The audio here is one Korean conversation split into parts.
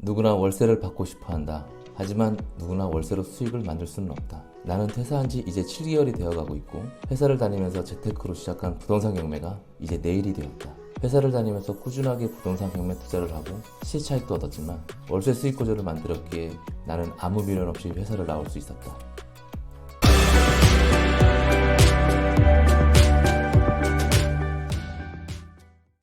누구나 월세를 받고 싶어 한다. 하지만 누구나 월세로 수익을 만들 수는 없다. 나는 퇴사한 지 이제 7개월이 되어가고 있고 회사를 다니면서 재테크로 시작한 부동산 경매가 이제 내일이 되었다. 회사를 다니면서 꾸준하게 부동산 경매 투자를 하고 시차익도 얻었지만 월세 수익 구조를 만들었기에 나는 아무 미련 없이 회사를 나올 수 있었다.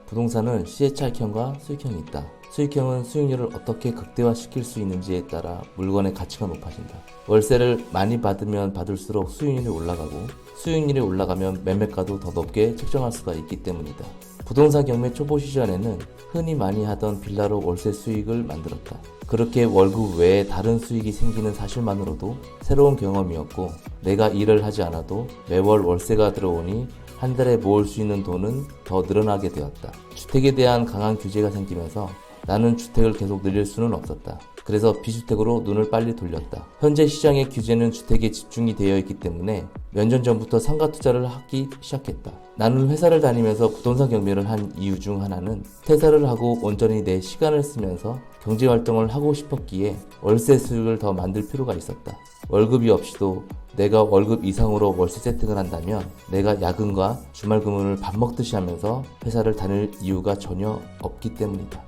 부동산은 시혜차익형과 수익형이 있다. 수익형은 수익률을 어떻게 극대화시킬 수 있는지에 따라 물건의 가치가 높아진다. 월세를 많이 받으면 받을수록 수익률이 올라가고 수익률이 올라가면 매매가도 더 높게 책정할 수가 있기 때문이다. 부동산 경매 초보 시절에는 흔히 많이 하던 빌라로 월세 수익을 만들었다. 그렇게 월급 외에 다른 수익이 생기는 사실만으로도 새로운 경험이었고 내가 일을 하지 않아도 매월 월세가 들어오니 한 달에 모을 수 있는 돈은 더 늘어나게 되었다. 주택에 대한 강한 규제가 생기면서 나는 주택을 계속 늘릴 수는 없었다. 그래서 비주택으로 눈을 빨리 돌렸다. 현재 시장의 규제는 주택에 집중이 되어 있기 때문에 몇 년 전부터 상가 투자를 하기 시작했다. 나는 회사를 다니면서 부동산 경매를 한 이유 중 하나는 퇴사를 하고 온전히 내 시간을 쓰면서 경제활동을 하고 싶었기에 월세 수익을 더 만들 필요가 있었다. 월급이 없이도 내가 월급 이상으로 월세 세팅을 한다면 내가 야근과 주말 근무를 밥 먹듯이 하면서 회사를 다닐 이유가 전혀 없기 때문이다.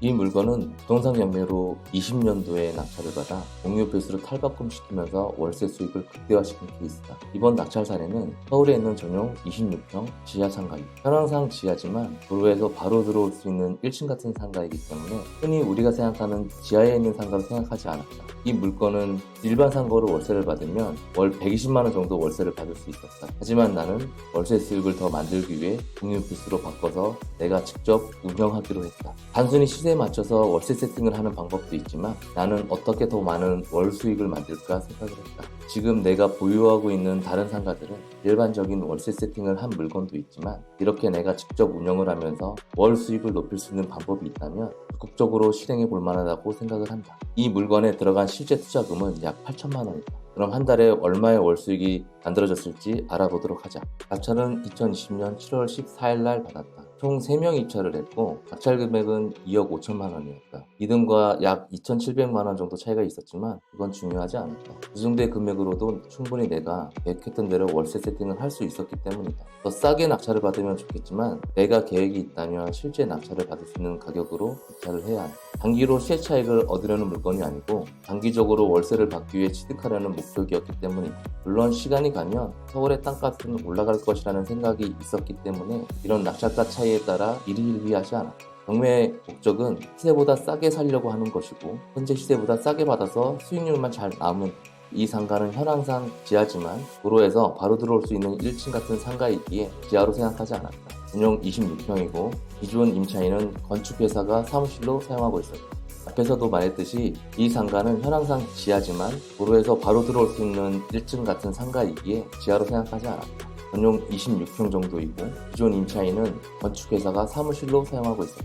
이 물건은 부동산 경매로 20년도에 낙찰을 받아 공유오피스로 탈바꿈시키면서 월세 수익을 극대화시킨 케이스다. 이번 낙찰 사례는 서울에 있는 전용 26평 지하 상가이다. 현황상 지하지만 도로에서 바로 들어올 수 있는 1층 같은 상가이기 때문에 흔히 우리가 생각하는 지하에 있는 상가로 생각하지 않았다. 이 물건은 일반 상가로 월세를 받으면 월 120만원 정도 월세를 받을 수 있었다. 하지만 나는 월세 수익을 더 만들기 위해 공유오피스로 바꿔서 내가 직접 운영하기로 했다. 단순히 시세에 맞춰서 월세 세팅을 하는 방법도 있지만 나는 어떻게 더 많은 월 수익을 만들까 생각을 했다. 지금 내가 보유하고 있는 다른 상가들은 일반적인 월세 세팅을 한 물건도 있지만 이렇게 내가 직접 운영을 하면서 월 수익을 높일 수 있는 방법이 있다면 적극적으로 실행해 볼 만하다고 생각을 한다. 이 물건에 들어간 실제 투자금은 약 8천만 원이다. 그럼 한 달에 얼마의 월 수익이 만들어졌을지 알아보도록 하자. 낙찰은 2020년 7월 14일 날 받았다. 총 3명 입찰을 했고 낙찰 금액은 2억 5천만 원이었다. 이듬과 약 2,700만 원 정도 차이가 있었지만 그건 중요하지 않았다. 이 정도의 금액으로도 충분히 내가 계획했던 대로 월세 세팅을 할 수 있었기 때문이다. 더 싸게 낙찰을 받으면 좋겠지만 내가 계획이 있다면 실제 낙찰을 받을 수 있는 가격으로 입찰을 해야 한다. 단기로 시혜차익을 얻으려는 물건이 아니고 장기적으로 월세를 받기 위해 취득하려는 목적이었기 때문이다. 물론 시간이 가면 서울의 땅값은 올라갈 것이라는 생각이 있었기 때문에 이런 낙찰가 차이에 따라 일희일비하지 않았다. 경매의 목적은 시세보다 싸게 살려고 하는 것이고 현재 시세보다 싸게 받아서 수익률만 잘 남은 이 상가는 현황상 지하지만 도로에서 바로 들어올 수 있는 1층 같은 상가이기에 지하로 생각하지 않았다. 전용 26평이고 기존 임차인은 건축회사가 사무실로 사용하고 있었다. 앞에서도 말했듯이 이 상가는 현황상 지하지만 도로에서 바로 들어올 수 있는 1층 같은 상가이기에 지하로 생각하지 않았다. 전용 26평 정도이고 기존 임차인은 건축회사가 사무실로 사용하고 있었다.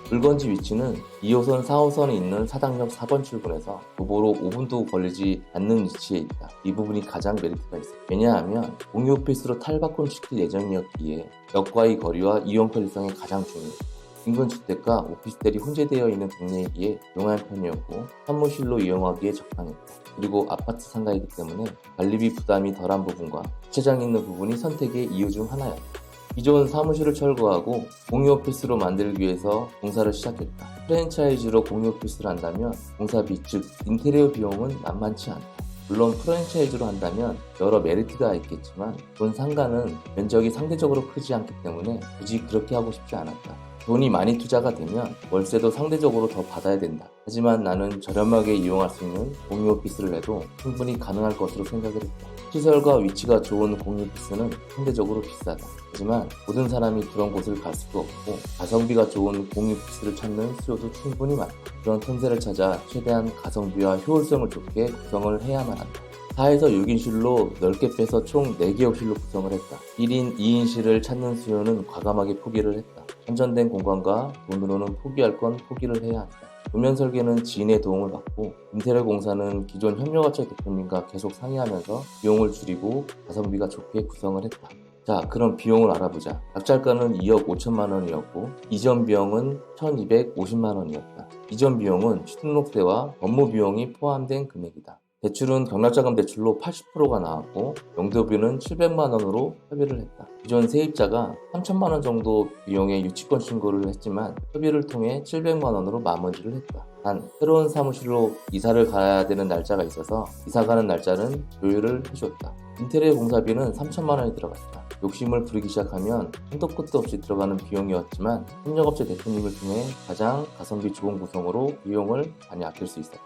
물건지 위치는 2호선 4호선에 있는 사당역 4번 출구에서 도보로 5분도 걸리지 않는 위치에 있다. 이 부분이 가장 메리트가 있어. 왜냐하면 공유 오피스로 탈바꿈시킬 예정이었기에 역과의 거리와 이용 편리성이 가장 중요했다. 인근 주택과 오피스텔이 혼재되어 있는 동네이기에 용이한 편이었고 사무실로 이용하기에 적당했다. 그리고 아파트 상가이기 때문에 관리비 부담이 덜한 부분과 주차장이 있는 부분이 선택의 이유 중 하나였다. 기존 사무실을 철거하고 공유 오피스로 만들기 위해서 공사를 시작했다. 프랜차이즈로 공유 오피스를 한다면 공사비 즉 인테리어 비용은 만만치 않다. 물론 프랜차이즈로 한다면 여러 메리트가 있겠지만 본 상가는 면적이 상대적으로 크지 않기 때문에 굳이 그렇게 하고 싶지 않았다. 돈이 많이 투자가 되면 월세도 상대적으로 더 받아야 된다. 하지만 나는 저렴하게 이용할 수 있는 공유 오피스를 해도 충분히 가능할 것으로 생각을 했다. 시설과 위치가 좋은 공유 오피스는 상대적으로 비싸다. 하지만 모든 사람이 그런 곳을 갈 수도 없고 가성비가 좋은 공유 오피스를 찾는 수요도 충분히 많다. 그런 틈새를 찾아 최대한 가성비와 효율성을 좋게 구성을 해야만 한다. 4에서 6인실로 넓게 빼서 총 4개 욕실로 구성을 했다. 1인 2인실을 찾는 수요는 과감하게 포기를 했다. 한전된 공간과 돈으로는 포기할 건 포기를 해야 한다. 도면 설계는 지인의 도움을 받고 인테리어 공사는 기존 협력업체 대표님과 계속 상의하면서 비용을 줄이고 가성비가 좋게 구성을 했다. 자, 그럼 비용을 알아보자. 낙찰가는 2억 5천만 원이었고 이전 비용은 1,250만 원이었다. 이전 비용은 취등록세와 업무 비용이 포함된 금액이다. 대출은 경락자금 대출로 80%가 나왔고 용도비는 700만 원으로 협의를 했다. 기존 세입자가 3천만 원 정도 비용의 유치권 신고를 했지만 협의를 통해 700만 원으로 마무리를 했다. 단 새로운 사무실로 이사를 가야 되는 날짜가 있어서 이사 가는 날짜는 조율을 해줬다. 인테리어 공사비는 3천만 원이 들어갔다. 욕심을 부리기 시작하면 한도 끝도 없이 들어가는 비용이었지만 협력업체 대표님을 통해 가장 가성비 좋은 구성으로 비용을 많이 아낄 수 있었다.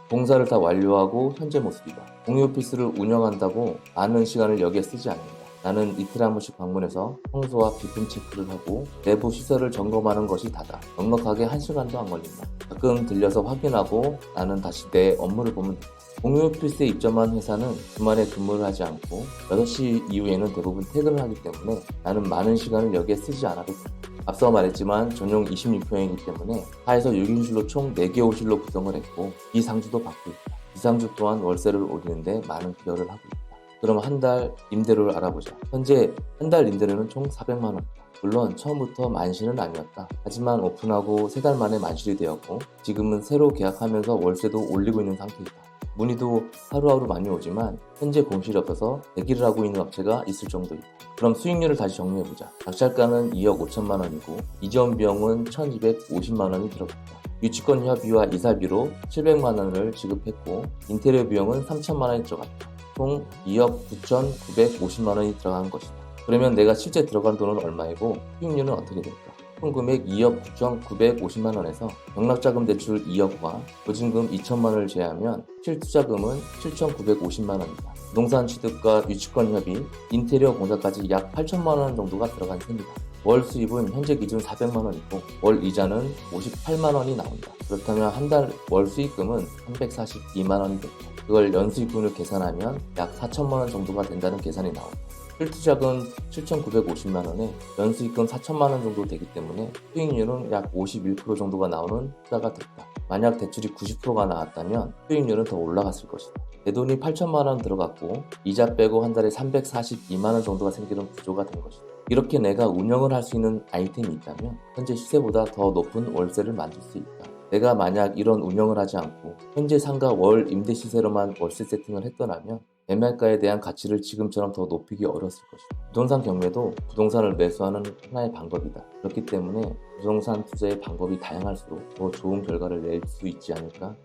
공사를 다 완료하고 현재 모습이다. 공유 오피스를 운영한다고 많은 시간을 여기에 쓰지 않는다. 나는 이틀에 한 번씩 방문해서 청소와 비품 체크를 하고 내부 시설을 점검하는 것이 다다. 넉넉하게 1시간도 안 걸린다. 가끔 들려서 확인하고 나는 다시 내 업무를 보면 된다. 공유 오피스에 입점한 회사는 주말에 근무를 하지 않고 6시 이후에는 대부분 퇴근을 하기 때문에 나는 많은 시간을 여기에 쓰지 않아도 된다. 앞서 말했지만 전용 26평이기 때문에 4에서 6인실로 총 4개 호실로 구성을 했고 비상주도 받고 있다. 비상주 또한 월세를 올리는데 많은 기여를 하고 있다. 그럼 한 달 임대료를 알아보자. 현재 한 달 임대료는 총 400만 원이다. 물론 처음부터 만실은 아니었다. 하지만 오픈하고 3달 만에 만실이 되었고 지금은 새로 계약하면서 월세도 올리고 있는 상태이다. 문의도 하루하루 많이 오지만 현재 공실이 없어서 대기를 하고 있는 업체가 있을 정도이다. 그럼 수익률을 다시 정리해보자. 낙찰가는 2억 5천만 원이고 이전 비용은 1,250만 원이 들어갔다. 유치권 협의와 이사비로 700만 원을 지급했고 인테리어 비용은 3천만 원이 들어갔다. 총 2억 9,950만 원이 들어간 것이다. 그러면 내가 실제 들어간 돈은 얼마이고 수익률은 어떻게 될까? 총 금액 2억 9,950만 원에서 경락자금 대출 2억과 보증금 2천만 원을 제외하면 실투자금은 7,950만 원이다. 부동산 취득과 유치권 협의, 인테리어 공사까지 약 8천만 원 정도가 들어간 셈이다. 월 수입은 현재 기준 400만 원이고 월 이자는 58만 원이 나온다. 그렇다면 한 달 월 수익금은 342만 원이 된다. 그걸 연수익금을 계산하면 약 4천만 원 정도가 된다는 계산이 나온다. 실투자금 7,950만 원에 연수익금 4천만 원 정도 되기 때문에 수익률은 약 51% 정도가 나오는 투자가 됐다. 만약 대출이 90%가 나왔다면 수익률은 더 올라갔을 것이다. 내 돈이 8천만 원 들어갔고 이자 빼고 한 달에 342만 원 정도가 생기는 구조가 된 것이다. 이렇게 내가 운영을 할 수 있는 아이템이 있다면 현재 시세보다 더 높은 월세를 만들 수 있다. 내가 만약 이런 운영을 하지 않고 현재 상가 월 임대 시세로만 월세 세팅을 했더라면 매매가에 대한 가치를 지금처럼 더 높이기 어려웠을 것이다. 부동산 경매도 부동산을 매수하는 하나의 방법이다. 그렇기 때문에 부동산 투자의 방법이 다양할수록 더 좋은 결과를 낼 수 있지 않을까?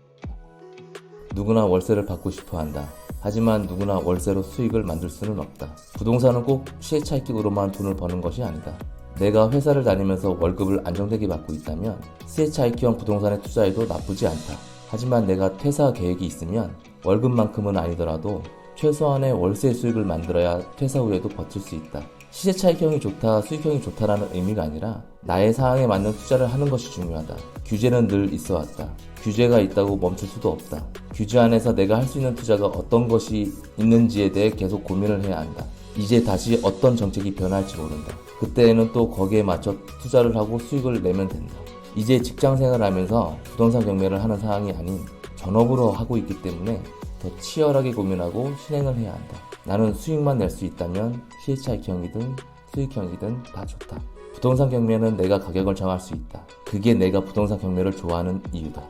누구나 월세를 받고 싶어 한다. 하지만 누구나 월세로 수익을 만들 수는 없다. 부동산은 꼭 시세차익으로만 돈을 버는 것이 아니다. 내가 회사를 다니면서 월급을 안정되게 받고 있다면 시세차익형 부동산에 투자해도 나쁘지 않다. 하지만 내가 퇴사 계획이 있으면 월급만큼은 아니더라도 최소한의 월세 수익을 만들어야 퇴사 후에도 버틸 수 있다. 시세차익형이 좋다, 수익형이 좋다라는 의미가 아니라 나의 상황에 맞는 투자를 하는 것이 중요하다. 규제는 늘 있어 왔다. 규제가 있다고 멈출 수도 없다. 규제 안에서 내가 할 수 있는 투자가 어떤 것이 있는지에 대해 계속 고민을 해야 한다. 이제 다시 어떤 정책이 변할지 모른다. 그때에는 또 거기에 맞춰 투자를 하고 수익을 내면 된다. 이제 직장생활을 하면서 부동산 경매를 하는 상황이 아닌 전업으로 하고 있기 때문에 더 치열하게 고민하고 실행을 해야 한다. 나는 수익만 낼 수 있다면 시세차익형이든 수익형이든 다 좋다. 부동산 경매는 내가 가격을 정할 수 있다. 그게 내가 부동산 경매를 좋아하는 이유다.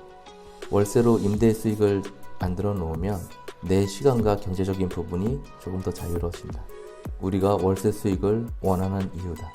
월세로 임대 수익을 만들어 놓으면 내 시간과 경제적인 부분이 조금 더 자유로워진다. 우리가 월세 수익을 원하는 이유다.